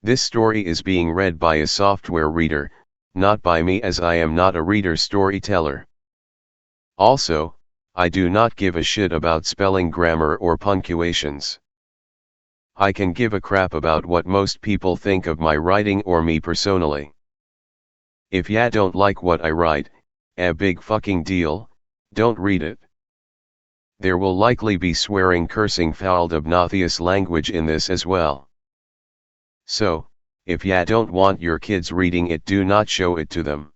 This story is being read by a software reader, not by me, as I am not a reader storyteller. Also, I do not give a shit about spelling, grammar or punctuations. I can give a crap about what most people think of my writing or me personally. If ya don't like what I write, a big fucking deal, don't read it. There will likely be swearing, cursing, foul, obnoxious language in this as well. So, if ya don't want your kids reading it, do not show it to them.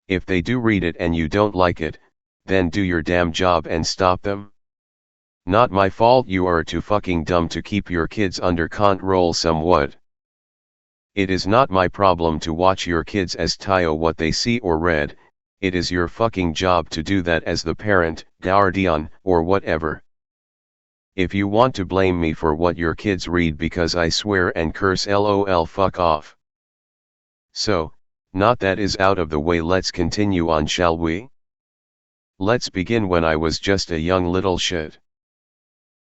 If they do read it and you don't like it, then do your damn job and stop them. Not my fault you are too fucking dumb to keep your kids under control somewhat. It is not my problem to watch your kids as tio what they see or read. It is your fucking job to do that as the parent, guardian, or whatever. If you want to blame me for what your kids read because I swear and curse, lol, fuck off. So, not that is out of the way, let's continue on, shall we? Let's begin when I was just a young little shit.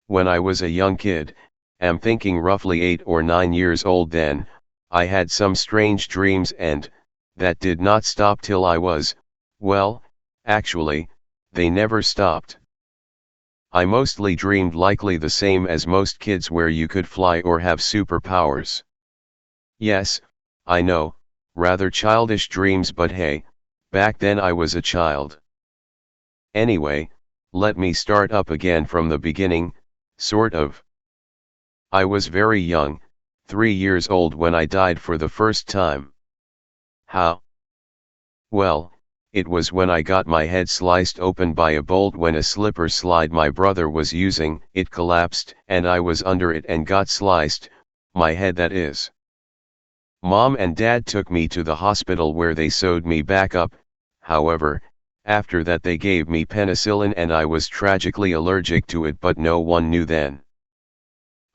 When I was a young kid, am thinking roughly 8 or 9 years old then, I had some strange dreams, and that did not stop till I was, well, actually, they never stopped. I mostly dreamed likely the same as most kids, where you could fly or have superpowers. Yes, I know, rather childish dreams, but hey, back then I was a child. Anyway, let me start up again from the beginning, sort of. I was very young, 3 years old, when I died for the first time. How? Well, it was when I got my head sliced open by a bolt when a slipper slide my brother was using, it collapsed and I was under it and got sliced, my head that is. Mom and Dad took me to the hospital where they sewed me back up. However, after that they gave me penicillin and I was tragically allergic to it, but no one knew then.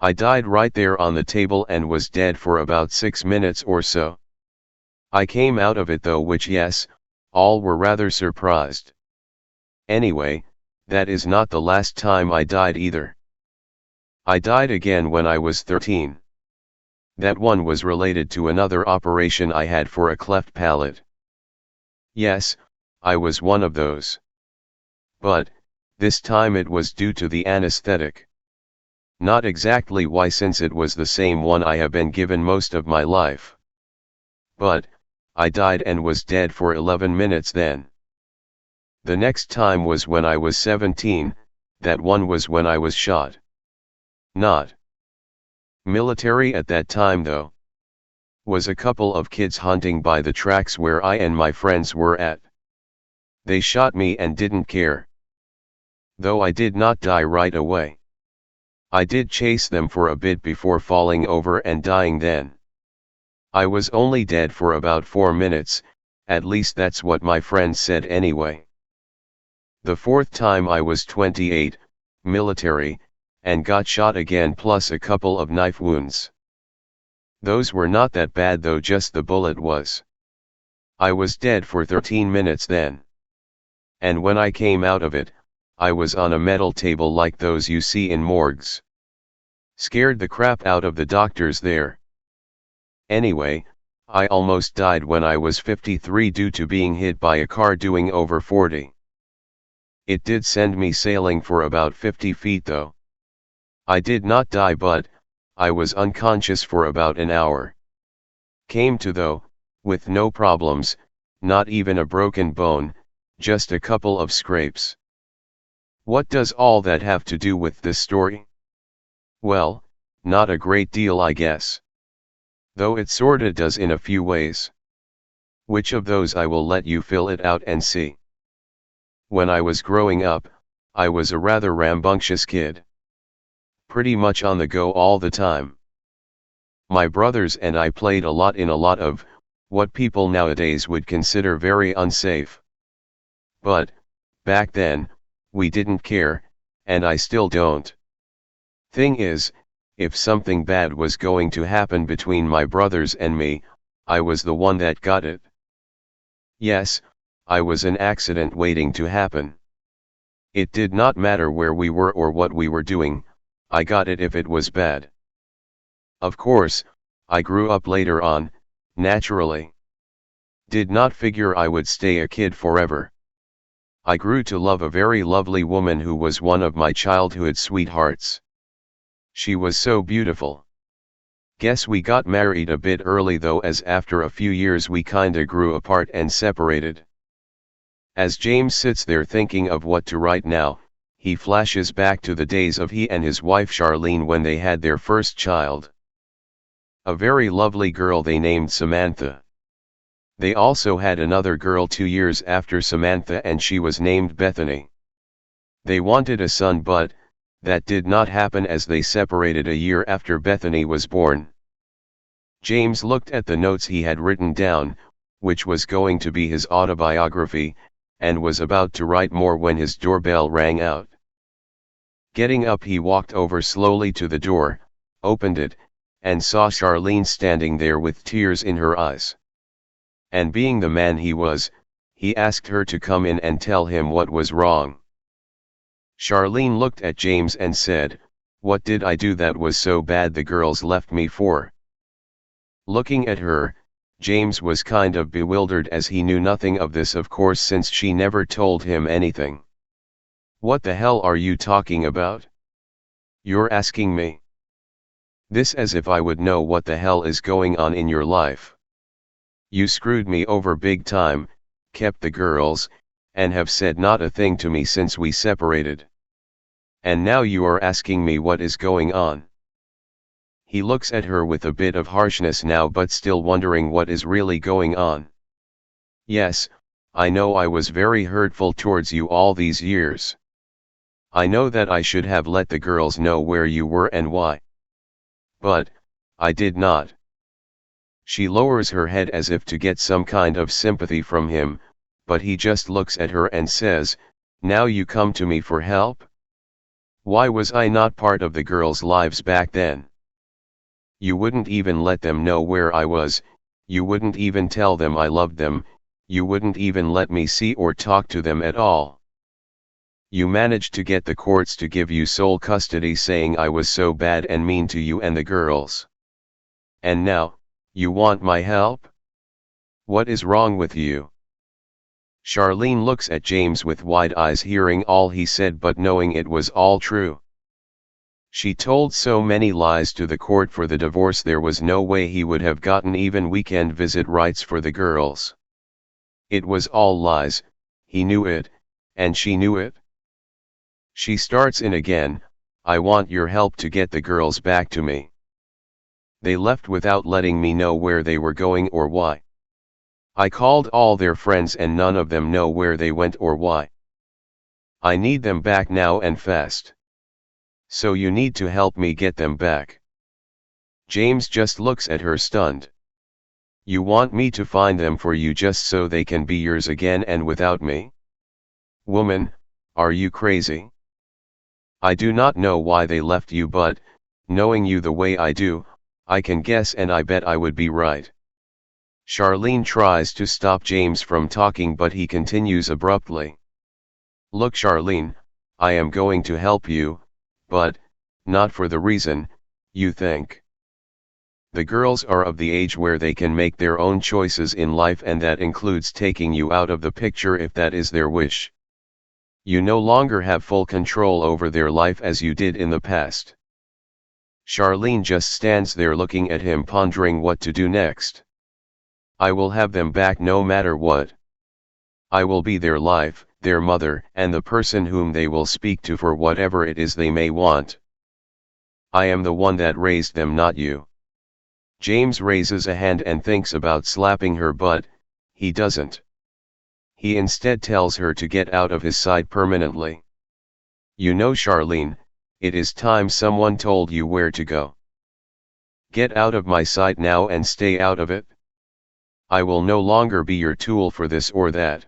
I died right there on the table and was dead for about 6 minutes or so. I came out of it though, which, yes, all were rather surprised. Anyway, that is not the last time I died either. I died again when I was 13. That one was related to another operation I had for a cleft palate. Yes, I was one of those. But, this time it was due to the anesthetic. Not exactly why, since it was the same one I have been given most of my life. But, I died and was dead for 11 minutes then. The next time was when I was 17, that one was when I was shot. Not military at that time though. Was a couple of kids hunting by the tracks where I and my friends were at. They shot me and didn't care. Though I did not die right away. I did chase them for a bit before falling over and dying then. I was only dead for about 4 minutes, at least that's what my friends said anyway. The fourth time I was 28, military, and got shot again plus a couple of knife wounds. Those were not that bad though, just the bullet was. I was dead for 13 minutes then. And when I came out of it, I was on a metal table like those you see in morgues. Scared the crap out of the doctors there. Anyway, I almost died when I was 53 due to being hit by a car doing over 40. It did send me sailing for about 50 feet though. I did not die, but I was unconscious for about an hour. Came to though, with no problems, not even a broken bone, just a couple of scrapes. What does all that have to do with this story? Well, not a great deal, I guess. Though it sorta does in a few ways. Which of those I will let you fill it out and see. When I was growing up, I was a rather rambunctious kid. Pretty much on the go all the time. My brothers and I played a lot in a lot of, what people nowadays would consider very unsafe. But, back then, we didn't care, and I still don't. Thing is, if something bad was going to happen between my brothers and me, I was the one that got it. Yes, I was an accident waiting to happen. It did not matter where we were or what we were doing, I got it if it was bad. Of course, I grew up later on, naturally. Did not figure I would stay a kid forever. I grew to love a very lovely woman who was one of my childhood sweethearts. She was so beautiful. Guess we got married a bit early though, as after a few years we kinda grew apart and separated. As James sits there thinking of what to write now, he flashes back to the days of he and his wife Charlene when they had their first child. A very lovely girl they named Samantha. They also had another girl 2 years after Samantha and she was named Bethany. They wanted a son but that did not happen as they separated a year after Bethany was born. James looked at the notes he had written down, which was going to be his autobiography, and was about to write more when his doorbell rang out. Getting up he walked over slowly to the door, opened it, and saw Charlene standing there with tears in her eyes. And being the man he was, he asked her to come in and tell him what was wrong. Charlene looked at James and said, "What did I do that was so bad the girls left me for?" Looking at her, James was kind of bewildered as he knew nothing of this, of course, since she never told him anything. "What the hell are you talking about? You're asking me this as if I would know what the hell is going on in your life. You screwed me over big time, kept the girls, and have said not a thing to me since we separated. And now you are asking me what is going on." He looks at her with a bit of harshness now, but still wondering what is really going on. "Yes, I know I was very hurtful towards you all these years. I know that I should have let the girls know where you were and why. But I did not." She lowers her head as if to get some kind of sympathy from him, but he just looks at her and says, "Now you come to me for help? Why was I not part of the girls' lives back then? You wouldn't even let them know where I was, you wouldn't even tell them I loved them, you wouldn't even let me see or talk to them at all. You managed to get the courts to give you sole custody, saying I was so bad and mean to you and the girls. And now, you want my help? What is wrong with you?" Charlene looks at James with wide eyes, hearing all he said but knowing it was all true. She told so many lies to the court for the divorce, there was no way he would have gotten even weekend visit rights for the girls. It was all lies, he knew it, and she knew it. She starts in again, "I want your help to get the girls back to me. They left without letting me know where they were going or why. I called all their friends and none of them know where they went or why. I need them back now and fast. So you need to help me get them back." James just looks at her stunned. "You want me to find them for you just so they can be yours again and without me? Woman, are you crazy? I do not know why they left you, but, knowing you the way I do, I can guess, and I bet I would be right." Charlene tries to stop James from talking, but he continues abruptly. "Look, Charlene, I am going to help you, but not for the reason you think. The girls are of the age where they can make their own choices in life, and that includes taking you out of the picture if that is their wish. You no longer have full control over their life as you did in the past." Charlene just stands there looking at him, pondering what to do next. "I will have them back no matter what. I will be their life, their mother, and the person whom they will speak to for whatever it is they may want. I am the one that raised them, not you." James raises a hand and thinks about slapping her, but he doesn't. He instead tells her to get out of his sight permanently. "You know, Charlene, it is time someone told you where to go. Get out of my sight now and stay out of it. I will no longer be your tool for this or that.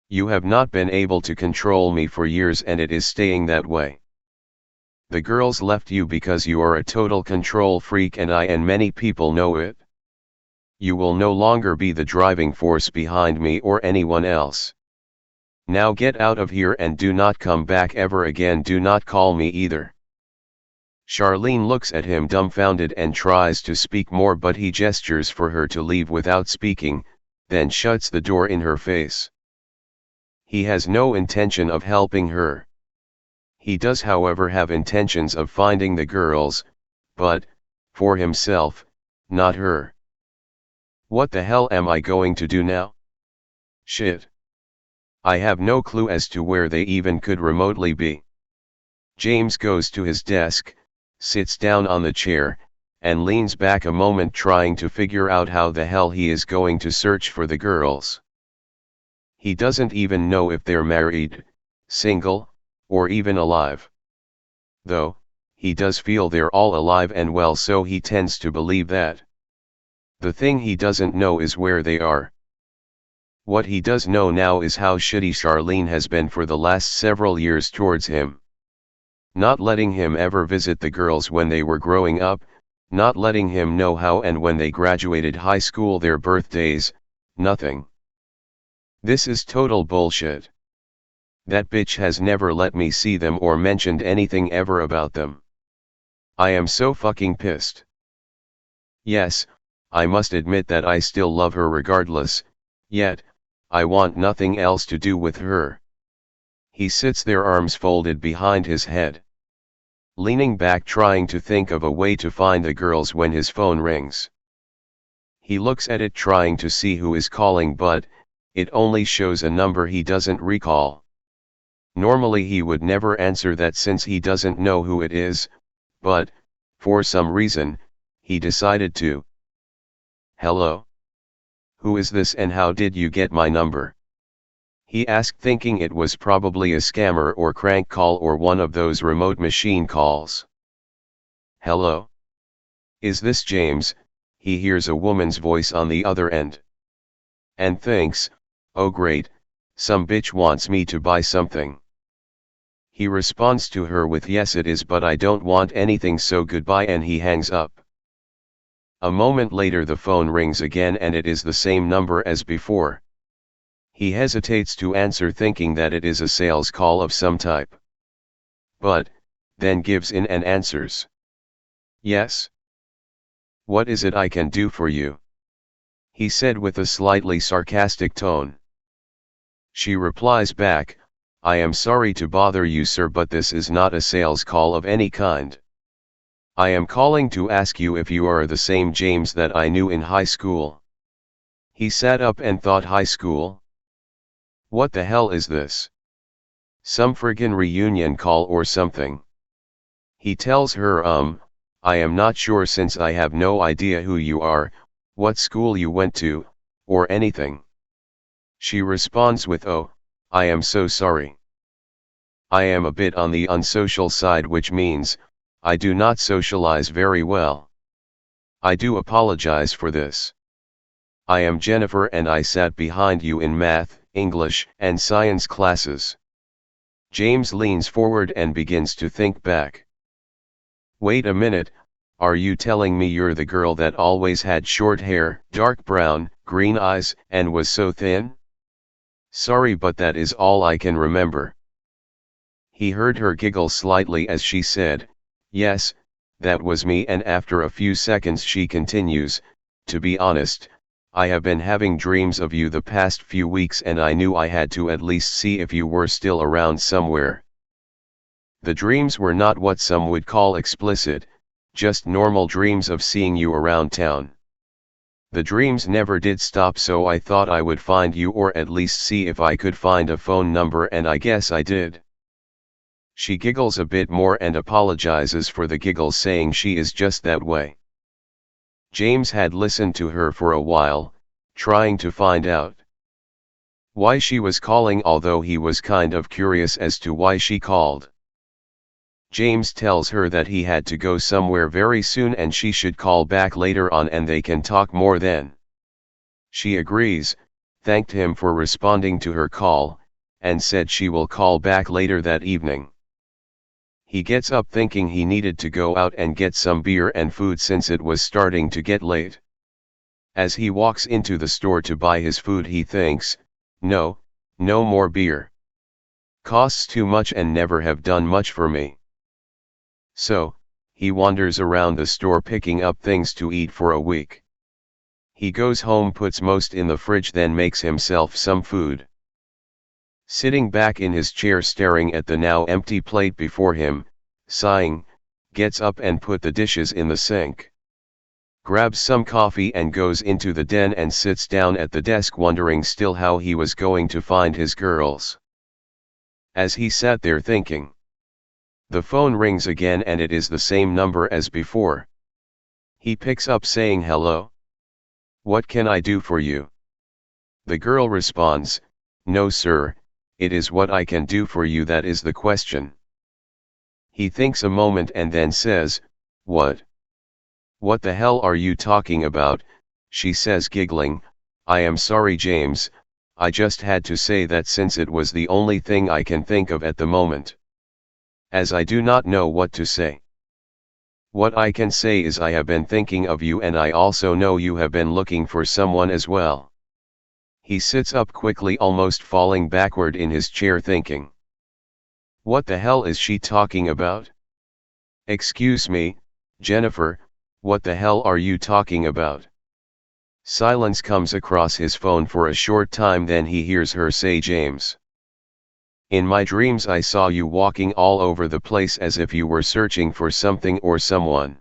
You have not been able to control me for years, and it is staying that way. The girls left you because you are a total control freak, and I and many people know it. You will no longer be the driving force behind me or anyone else. Now get out of here and do not come back ever again. Do not call me either." Charlene looks at him dumbfounded and tries to speak more, but he gestures for her to leave without speaking, then shuts the door in her face. He has no intention of helping her. He does however have intentions of finding the girls, but, for himself, not her. What the hell am I going to do now? Shit. I have no clue as to where they even could remotely be. James goes to his desk, sits down on the chair, and leans back a moment trying to figure out how the hell he is going to search for the girls. He doesn't even know if they're married, single, or even alive. Though, he does feel they're all alive and well, so he tends to believe that. The thing he doesn't know is where they are. What he does know now is how shitty Charlene has been for the last several years towards him. Not letting him ever visit the girls when they were growing up, not letting him know how and when they graduated high school, their birthdays, nothing. This is total bullshit. That bitch has never let me see them or mentioned anything ever about them. I am so fucking pissed. Yes, I must admit that I still love her regardless, yet, I want nothing else to do with her. He sits there, arms folded behind his head, leaning back trying to think of a way to find the girls when his phone rings. He looks at it trying to see who is calling, but it only shows a number he doesn't recall. Normally he would never answer that since he doesn't know who it is, but, for some reason, he decided to. Hello? Who is this and how did you get my number? He asked, thinking it was probably a scammer or crank call or one of those remote machine calls. Hello? Is this James? He hears a woman's voice on the other end. And thinks, oh great, some bitch wants me to buy something. He responds to her with yes it is, but I don't want anything, so goodbye, and he hangs up. A moment later the phone rings again and it is the same number as before. He hesitates to answer, thinking that it is a sales call of some type. But, then gives in and answers. Yes? What is it I can do for you? He said with a slightly sarcastic tone. She replies back, I am sorry to bother you sir, but this is not a sales call of any kind. I am calling to ask you if you are the same James that I knew in high school. He sat up and thought, high school? What the hell is this? Some friggin' reunion call or something? He tells her I am not sure since I have no idea who you are, what school you went to, or anything. She responds with oh, I am so sorry. I am a bit on the unsocial side, which means, I do not socialize very well. I do apologize for this. I am Jennifer and I sat behind you in math, English, and science classes. James leans forward and begins to think back. Wait a minute, are you telling me you're the girl that always had short hair, dark brown, green eyes, and was so thin? Sorry, but that is all I can remember. He heard her giggle slightly as she said, yes, that was me, and after a few seconds she continues, to be honest, I have been having dreams of you the past few weeks and I knew I had to at least see if you were still around somewhere. The dreams were not what some would call explicit, just normal dreams of seeing you around town. The dreams never did stop, so I thought I would find you or at least see if I could find a phone number, and I guess I did. She giggles a bit more and apologizes for the giggles, saying she is just that way. James had listened to her for a while, trying to find out why she was calling, although he was kind of curious as to why she called. James tells her that he had to go somewhere very soon and she should call back later on and they can talk more then. She agrees, thanked him for responding to her call, and said she will call back later that evening. He gets up thinking he needed to go out and get some beer and food since it was starting to get late. As he walks into the store to buy his food, he thinks, no more beer. Costs too much and never have done much for me. So, he wanders around the store picking up things to eat for a week. He goes home, puts most in the fridge, then makes himself some food. Sitting back in his chair staring at the now empty plate before him, sighing, gets up and put the dishes in the sink. Grabs some coffee and goes into the den and sits down at the desk, wondering still how he was going to find his girls. As he sat there thinking, the phone rings again and it is the same number as before. He picks up, saying, "Hello? What can I do for you?" The girl responds, "No sir, it is what I can do for you that is the question." He thinks a moment and then says, "What? What the hell are you talking about?" She says, giggling, "I am sorry James, I just had to say that since it was the only thing I can think of at the moment. As I do not know what to say. What I can say is I have been thinking of you, and I also know you have been looking for someone as well." He sits up quickly, almost falling backward in his chair, thinking, what the hell is she talking about? "Excuse me, Jennifer, what the hell are you talking about?" Silence comes across his phone for a short time, then he hears her say, "James, in my dreams I saw you walking all over the place as if you were searching for something or someone.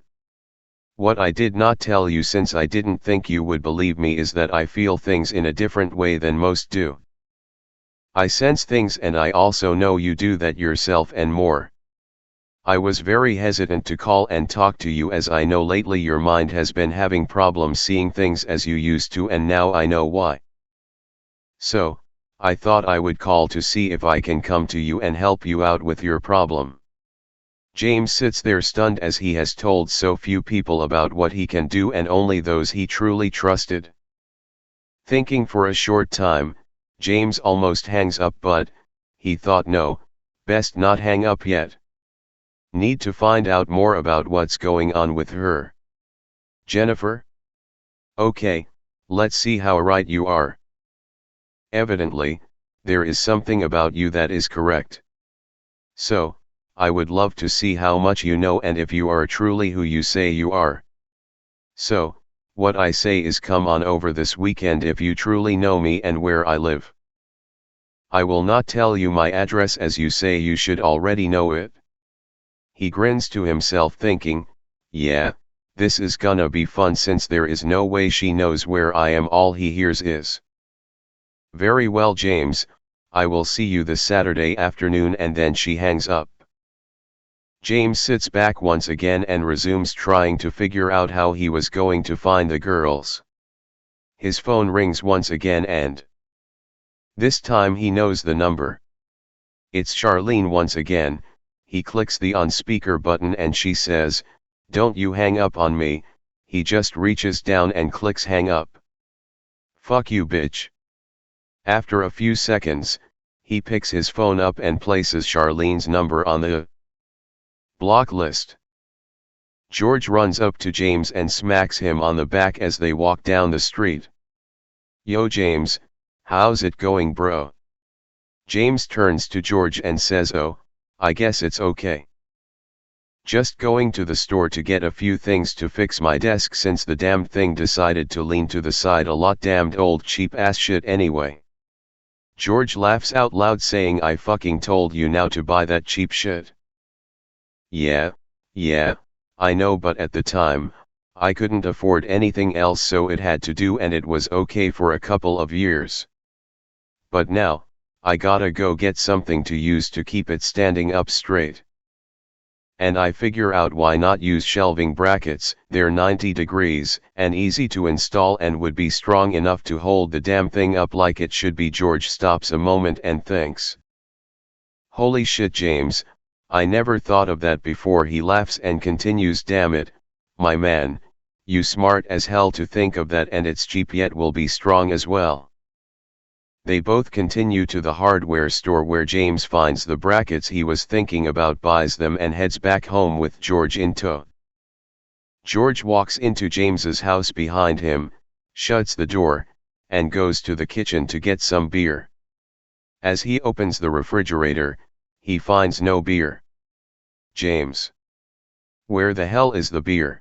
What I did not tell you, since I didn't think you would believe me, is that I feel things in a different way than most do. I sense things, and I also know you do that yourself and more. I was very hesitant to call and talk to you, as I know lately your mind has been having problems seeing things as you used to, and now I know why. So, I thought I would call to see if I can come to you and help you out with your problem." James sits there stunned, as he has told so few people about what he can do, and only those he truly trusted. Thinking for a short time, James almost hangs up, but, he thought, no, best not hang up yet. Need to find out more about what's going on with her. "Jennifer? Okay, let's see how right you are. Evidently, there is something about you that is correct. So, I would love to see how much you know and if you are truly who you say you are. So, what I say is, come on over this weekend if you truly know me and where I live. I will not tell you my address, as you say you should already know it." He grins to himself, thinking, yeah, this is gonna be fun, since there is no way she knows where I am. All he hears is, "Very well James, I will see you this Saturday afternoon," and then she hangs up. James sits back once again and resumes trying to figure out how he was going to find the girls. His phone rings once again, and this time he knows the number. It's Charlene once again. He clicks the on speaker button and she says, "Don't you hang up on me." He just reaches down and clicks hang up. "Fuck you bitch." After a few seconds, he picks his phone up and places Charlene's number on the block list. George runs up to James and smacks him on the back as they walk down the street. "Yo James, how's it going bro?" James turns to George and says, "Oh, I guess it's okay. Just going to the store to get a few things to fix my desk, since the damned thing decided to lean to the side a lot. Damned old cheap ass shit anyway." George laughs out loud, saying, "I fucking told you now to buy that cheap shit." Yeah, I know, but at the time, I couldn't afford anything else, so it had to do, and it was okay for a couple of years. But now, I gotta go get something to use to keep it standing up straight. And I figure out why not use shelving brackets. They're 90 degrees, and easy to install, and would be strong enough to hold the damn thing up like it should be." George stops a moment and thinks, "Holy shit James, I never thought of that before." He laughs and continues, "Damn it, my man, you smart as hell to think of that, and it's cheap yet will be strong as well." They both continue to the hardware store, where James finds the brackets he was thinking about, buys them, and heads back home with George in tow. George walks into James's house behind him, shuts the door, and goes to the kitchen to get some beer. As he opens the refrigerator, he finds no beer. "James, Where the hell is the beer?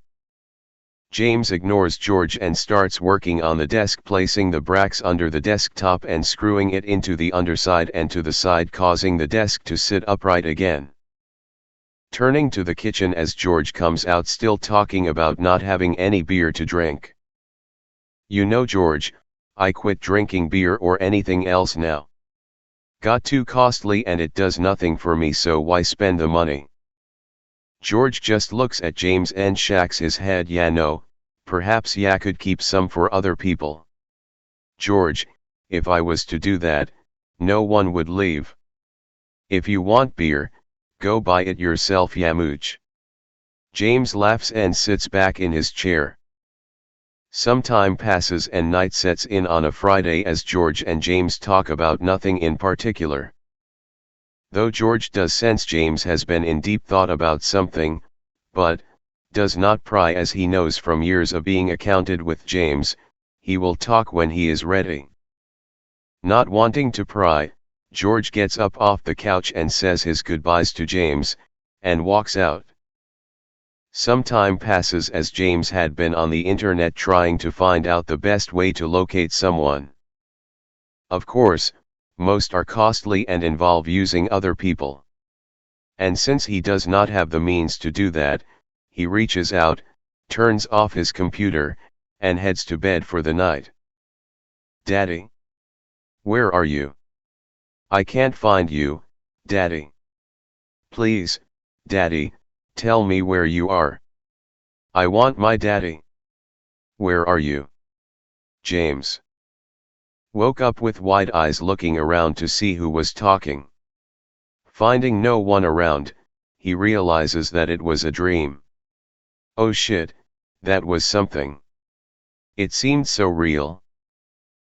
James ignores George and starts working on the desk, placing the brackets under the desktop and screwing it into the underside and to the side, causing the desk to sit upright again. Turning to the kitchen as George comes out, still talking about not having any beer to drink. You know, George, I quit drinking beer or anything else now. Got too costly and it does nothing for me, so why spend the money? George just looks at James and shakes his head. Yeah, no, perhaps ya could keep some for other people. George, if I was to do that, no one would leave. If you want beer, go buy it yourself, ya mooch. James laughs and sits back in his chair. Some time passes and night sets in on a Friday as George and James talk about nothing in particular. Though George does sense James has been in deep thought about something, but does not pry, as he knows from years of being acquainted with James, he will talk when he is ready. Not wanting to pry, George gets up off the couch and says his goodbyes to James, and walks out. Some time passes as James had been on the internet trying to find out the best way to locate someone. Of course, most are costly and involve using other people. And since he does not have the means to do that, he reaches out, turns off his computer, and heads to bed for the night. Daddy? Where are you? I can't find you, Daddy. Please, Daddy, tell me where you are. I want my daddy. Where are you? James woke up with wide eyes, looking around to see who was talking. Finding no one around, he realizes that it was a dream. Oh shit, that was something. It seemed so real.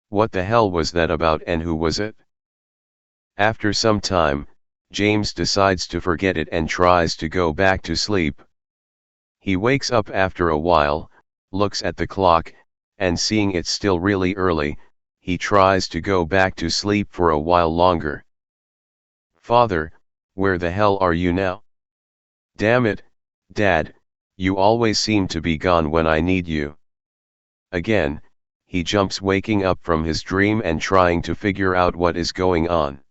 What the hell was that about, and who was it? After some time, James decides to forget it and tries to go back to sleep. He wakes up after a while, looks at the clock, and seeing it's still really early, he tries to go back to sleep for a while longer. Father, where the hell are you now? Damn it, Dad, you always seem to be gone when I need you. Again, he jumps, waking up from his dream and trying to figure out what is going on.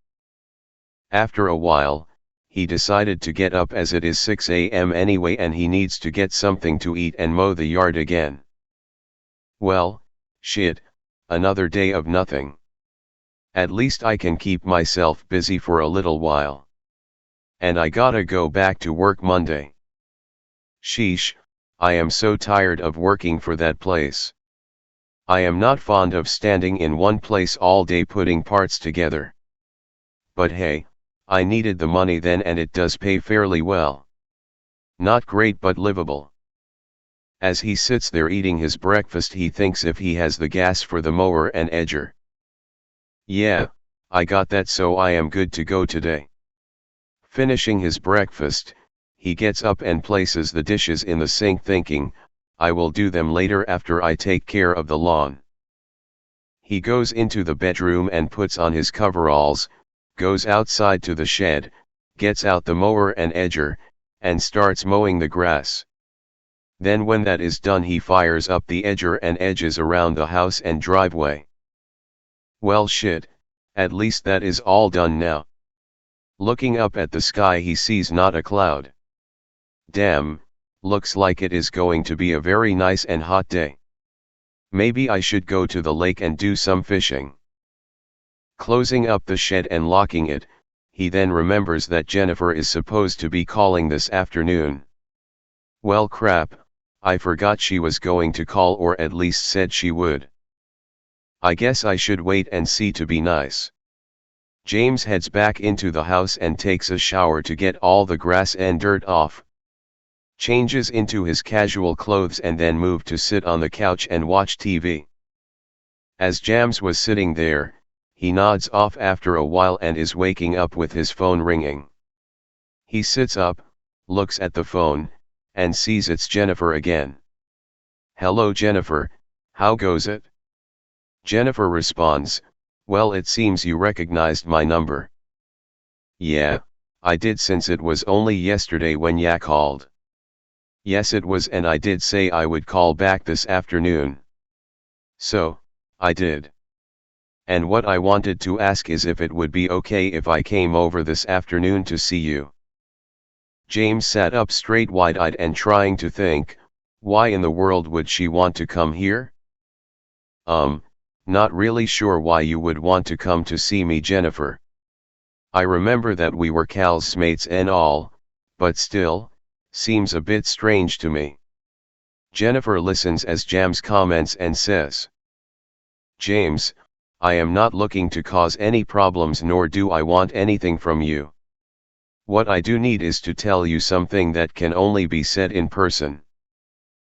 After a while, he decided to get up as it is 6 a.m. anyway and he needs to get something to eat and mow the yard again. Well, shit, another day of nothing. At least I can keep myself busy for a little while. And I gotta go back to work Monday. Sheesh, I am so tired of working for that place. I am not fond of standing in one place all day putting parts together. But hey, I needed the money then and it does pay fairly well. Not great but livable. As he sits there eating his breakfast, he thinks if he has the gas for the mower and edger. Yeah, I got that, so I am good to go today. Finishing his breakfast, he gets up and places the dishes in the sink thinking, I will do them later after I take care of the lawn. He goes into the bedroom and puts on his coveralls, goes outside to the shed, gets out the mower and edger, and starts mowing the grass. Then when that is done, he fires up the edger and edges around the house and driveway. Well shit, at least that is all done now. Looking up at the sky, he sees not a cloud. Damn, looks like it is going to be a very nice and hot day. Maybe I should go to the lake and do some fishing. Closing up the shed and locking it, he then remembers that Jennifer is supposed to be calling this afternoon. Well crap, I forgot she was going to call, or at least said she would. I guess I should wait and see, to be nice. James heads back into the house and takes a shower to get all the grass and dirt off. Changes into his casual clothes and then moved to sit on the couch and watch TV. As James was sitting there, he nods off after a while and is waking up with his phone ringing. He sits up, looks at the phone, and sees it's Jennifer again. Hello Jennifer, how goes it? Jennifer responds, well, it seems you recognized my number. Yeah, I did, since it was only yesterday when ya called. Yes, it was, and I did say I would call back this afternoon. So, I did. And what I wanted to ask is if it would be okay if I came over this afternoon to see you. James sat up straight, wide-eyed and trying to think, why in the world would she want to come here? Not really sure why you would want to come to see me, Jennifer. I remember that we were classmates and all, but still, seems a bit strange to me. Jennifer listens as James comments and says, James, I am not looking to cause any problems, nor do I want anything from you. What I do need is to tell you something that can only be said in person.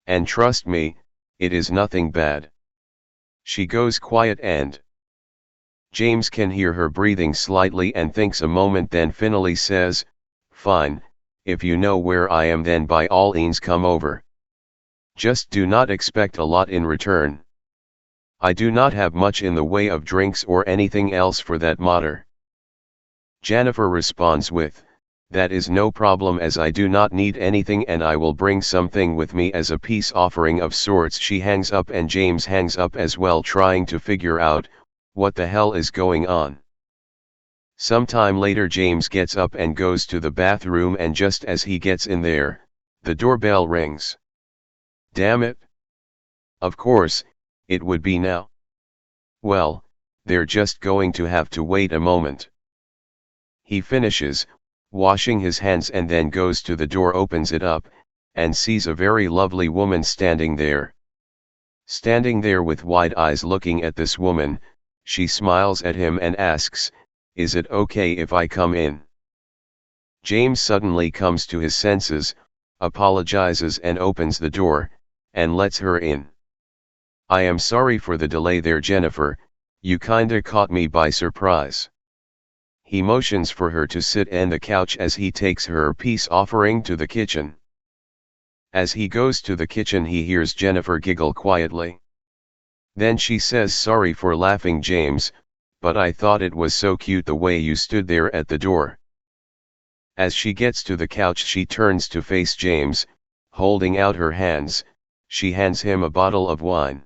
And trust me, it is nothing bad. She goes quiet and James can hear her breathing slightly and thinks a moment, then finally says, fine, if you know where I am then by all means come over. Just do not expect a lot in return. I do not have much in the way of drinks or anything else for that matter. Jennifer responds with, that is no problem, as I do not need anything and I will bring something with me as a peace offering of sorts. She hangs up and James hangs up as well, trying to figure out, what the hell is going on? Sometime later James gets up and goes to the bathroom, and just as he gets in there, the doorbell rings. Damn it. Of course, it would be now. Well, they're just going to have to wait a moment. He finishes, washing his hands, and then goes to the door, opens it up, and sees a very lovely woman standing there. Standing there with wide eyes looking at this woman, she smiles at him and asks, is it okay if I come in? James suddenly comes to his senses, apologizes and opens the door, and lets her in. I am sorry for the delay there, Jennifer, you kinda caught me by surprise. He motions for her to sit on the couch as he takes her peace offering to the kitchen. As he goes to the kitchen, he hears Jennifer giggle quietly. Then she says, sorry for laughing, James, but I thought it was so cute the way you stood there at the door. As she gets to the couch, she turns to face James, holding out her hands. She hands him a bottle of wine.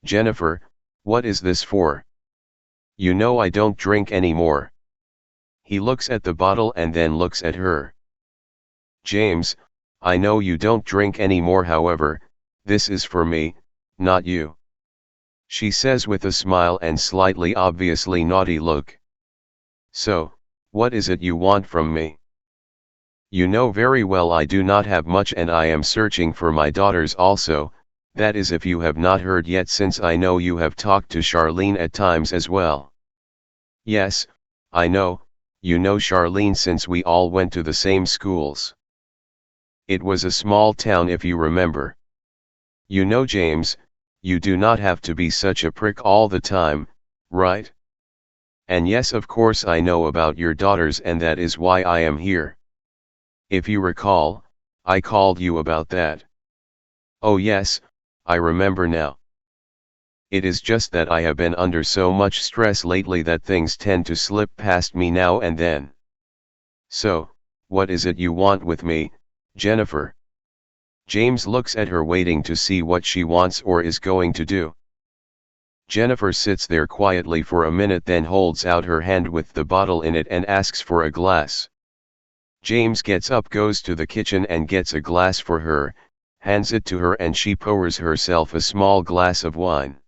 Jennifer, what is this for? You know I don't drink anymore. He looks at the bottle and then looks at her. James, I know you don't drink anymore, however, this is for me, not you. She says with a smile and slightly obviously naughty look. So, what is it you want from me? You know very well I do not have much and I am searching for my daughters also, that is if you have not heard yet, since I know you have talked to Charlene at times as well. Yes, I know, you know Charlene since we all went to the same schools. It was a small town if you remember. You know, James, you do not have to be such a prick all the time, right? And yes, of course I know about your daughters and that is why I am here. If you recall, I called you about that. Oh yes, I remember now. It is just that I have been under so much stress lately that things tend to slip past me now and then. So, what is it you want with me, Jennifer? James looks at her, waiting to see what she wants or is going to do. Jennifer sits there quietly for a minute, then holds out her hand with the bottle in it and asks for a glass. James gets up, goes to the kitchen and gets a glass for her, hands it to her, and she pours herself a small glass of wine.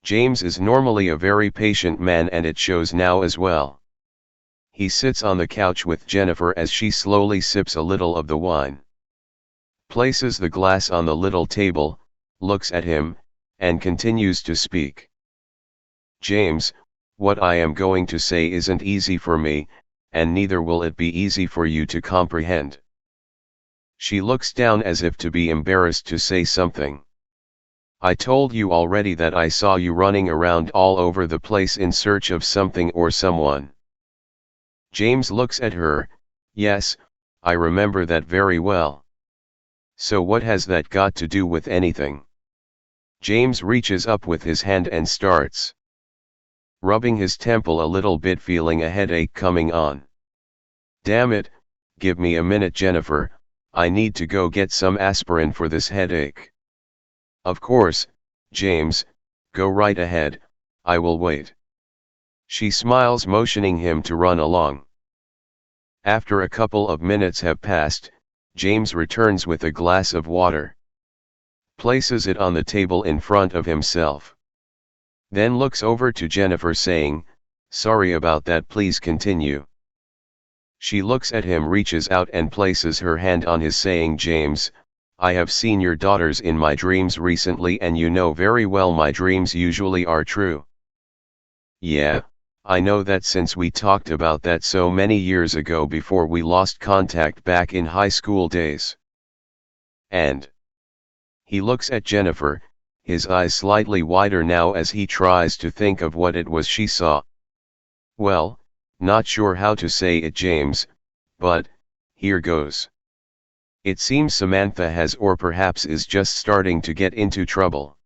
James is normally a very patient man and it shows now as well. He sits on the couch with Jennifer as she slowly sips a little of the wine. Places the glass on the little table, looks at him, and continues to speak. James, what I am going to say isn't easy for me, and neither will it be easy for you to comprehend. She looks down as if to be embarrassed to say something. I told you already that I saw you running around all over the place in search of something or someone. James looks at her. Yes, I remember that very well. So what has that got to do with anything? James reaches up with his hand and starts rubbing his temple a little bit, feeling a headache coming on. Damn it, give me a minute, Jennifer, I need to go get some aspirin for this headache. Of course, James, go right ahead, I will wait. She smiles, motioning him to run along. After a couple of minutes have passed, James returns with a glass of water. Places it on the table in front of himself. Then looks over to Jennifer saying, "Sorry about that, please continue." She looks at him, reaches out and places her hand on his saying, "James, I have seen your daughters in my dreams recently and you know very well my dreams usually are true." "Yeah, I know that since we talked about that so many years ago before we lost contact back in high school days." And he looks at Jennifer, his eyes slightly wider now as he tries to think of what it was she saw. "Well, not sure how to say it, James, but here goes. It seems Samantha has, or perhaps is, just starting to get into trouble.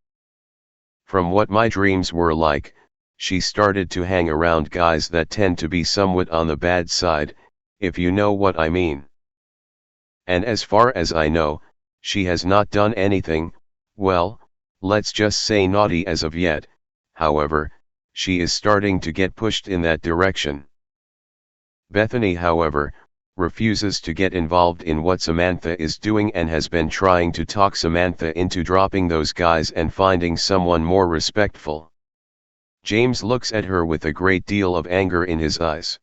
From what my dreams were like, she started to hang around guys that tend to be somewhat on the bad side, if you know what I mean. And as far as I know, she has not done anything, well, let's just say naughty as of yet. However, she is starting to get pushed in that direction. Bethany, however, refuses to get involved in what Samantha is doing and has been trying to talk Samantha into dropping those guys and finding someone more respectful." James looks at her with a great deal of anger in his eyes.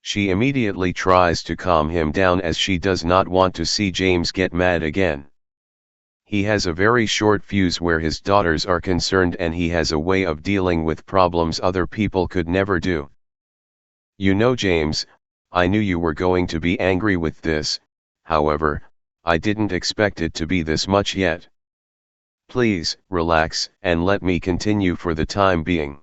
She immediately tries to calm him down as she does not want to see James get mad again. He has a very short fuse where his daughters are concerned, and he has a way of dealing with problems other people could never do. "You know, James, I knew you were going to be angry with this, however, I didn't expect it to be this much yet. Please, relax and let me continue for the time being."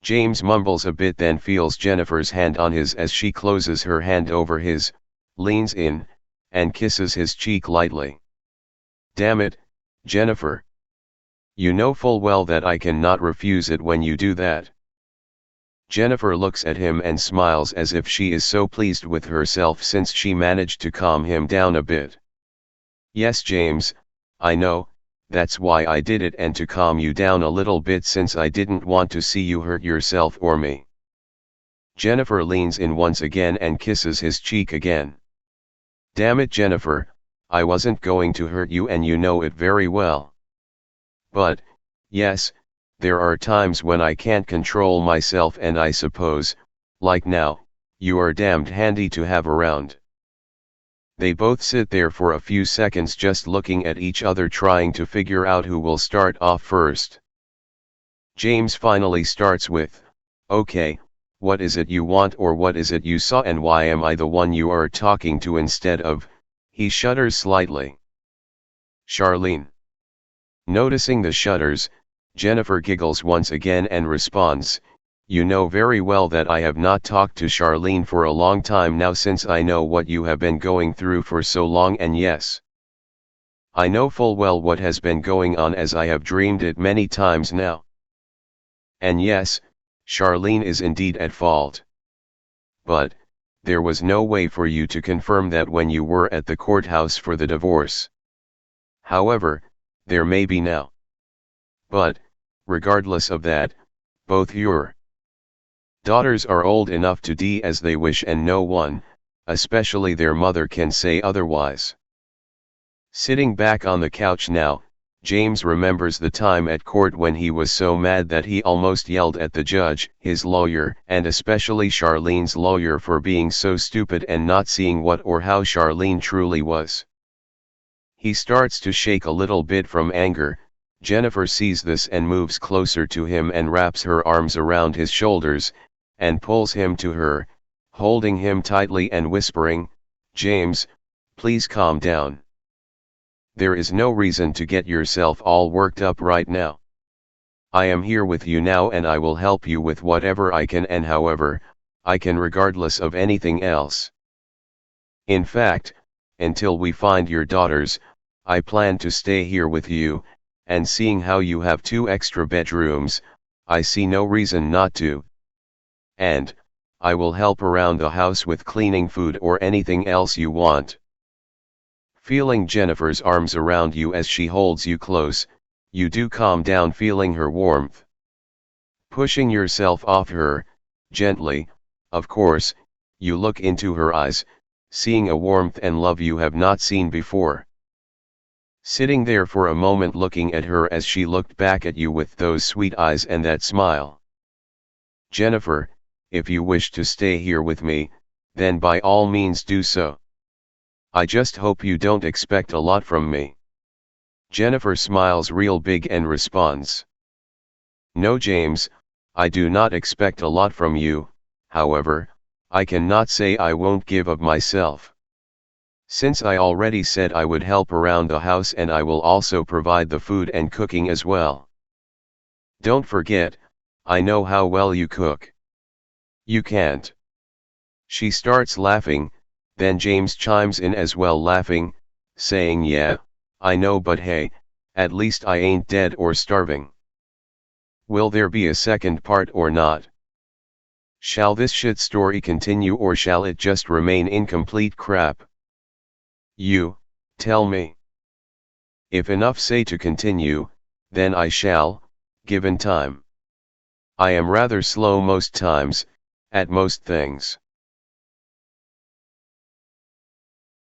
James mumbles a bit, then feels Jennifer's hand on his as she closes her hand over his, leans in, and kisses his cheek lightly. "Damn it, Jennifer. You know full well that I cannot refuse it when you do that." Jennifer looks at him and smiles as if she is so pleased with herself since she managed to calm him down a bit. "Yes, James, I know, that's why I did it, and to calm you down a little bit since I didn't want to see you hurt yourself or me." Jennifer leans in once again and kisses his cheek again. "Damn it, Jennifer, I wasn't going to hurt you and you know it very well. But, yes, there are times when I can't control myself, and I suppose, like now, you are damned handy to have around." They both sit there for a few seconds just looking at each other, trying to figure out who will start off first. James finally starts with, "Okay, what is it you want, or what is it you saw, and why am I the one you are talking to instead of—" He shudders slightly. "Charlene." Noticing the shudders, Jennifer giggles once again and responds, "You know very well that I have not talked to Charlene for a long time now, since I know what you have been going through for so long, and yes, I know full well what has been going on, as I have dreamed it many times now. And yes, Charlene is indeed at fault. But, there was no way for you to confirm that when you were at the courthouse for the divorce. However, there may be now. But, regardless of that, both your daughters are old enough to do as they wish, and no one, especially their mother, can say otherwise." Sitting back on the couch now, James remembers the time at court when he was so mad that he almost yelled at the judge, his lawyer, and especially Charlene's lawyer, for being so stupid and not seeing what or how Charlene truly was. He starts to shake a little bit from anger. Jennifer sees this and moves closer to him and wraps her arms around his shoulders, and pulls him to her, holding him tightly and whispering, "James, please calm down. There is no reason to get yourself all worked up right now. I am here with you now, and I will help you with whatever I can and however I can, regardless of anything else. In fact, until we find your daughters, I plan to stay here with you, and seeing how you have 2 extra bedrooms, I see no reason not to. And I will help around the house with cleaning, food, or anything else you want. Feeling Jennifer's arms around you as she holds you close, you do calm down, feeling her warmth. Pushing yourself off her, gently, of course, you look into her eyes, seeing a warmth and love you have not seen before. Sitting there for a moment looking at her as she looked back at you with those sweet eyes and that smile. Jennifer, if you wish to stay here with me, then by all means do so. I just hope you don't expect a lot from me. Jennifer smiles real big and responds. No, James, I do not expect a lot from you. However, I cannot say I won't give of myself. Since I already said I would help around the house, and I will also provide the food and cooking as well. Don't forget, I know how well you cook. You can't. She starts laughing, then James chimes in as well, laughing, saying, yeah, I know, but hey, at least I ain't dead or starving. Will there be a second part or not? Shall this shit story continue, or shall it just remain incomplete crap? You, tell me. If enough say to continue, then I shall, given time. I am rather slow most times, at most things.